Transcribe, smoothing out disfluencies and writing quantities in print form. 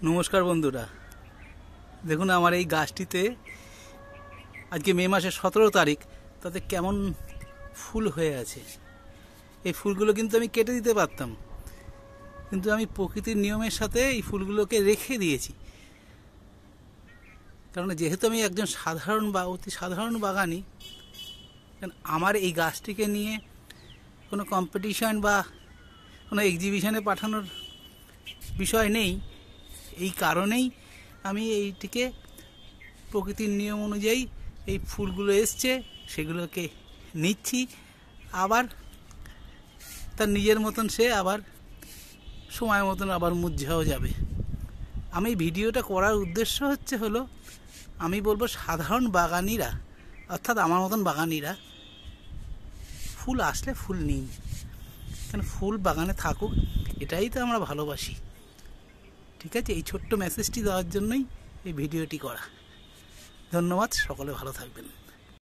নমস্কার বন্ধুরা, দেখুন আমার এই গাছটিতে আজকে মে মাসের 17 তারিখ, তাতে কেমন ফুল হয়ে আছে। এই ফুলগুলো কিন্তু আমি কেটে দিতে পারতাম, কিন্তু আমি প্রকৃতির নিয়মের সাথে এই ফুলগুলোকে রেখে দিয়েছি। কারণ যেহেতু আমি একজন অতি সাধারণ বাগানি, আমার এই গাছটিকে নিয়ে কোনো কম্পিটিশন বা কোনো এক্সিবিশনে পাঠানোর বিষয় নেই। এই কারণেই আমি এইটিকে প্রকৃতির নিয়ম অনুযায়ী এই ফুলগুলো এসছে সেগুলোকে নিচ্ছি, আবার তার নিজের মতন সে আবার সময় মতন আবার মুরঝাও যাবে। আমি ভিডিওটা করার উদ্দেশ্য হলো আমি বলবো সাধারণ বাগানিরা, অর্থাৎ আমার মতন বাগানিরা, ফুল আসলে ফুল নিন, কেন ফুল বাগানে থাকুক, এটাই তো আমরা ভালোবাসি। ঠিক আছে, এই ছোট্ট মেসেজটি দেওয়ার জন্যই এই ভিডিওটি করা। ধন্যবাদ, সকলে ভালো থাকবেন।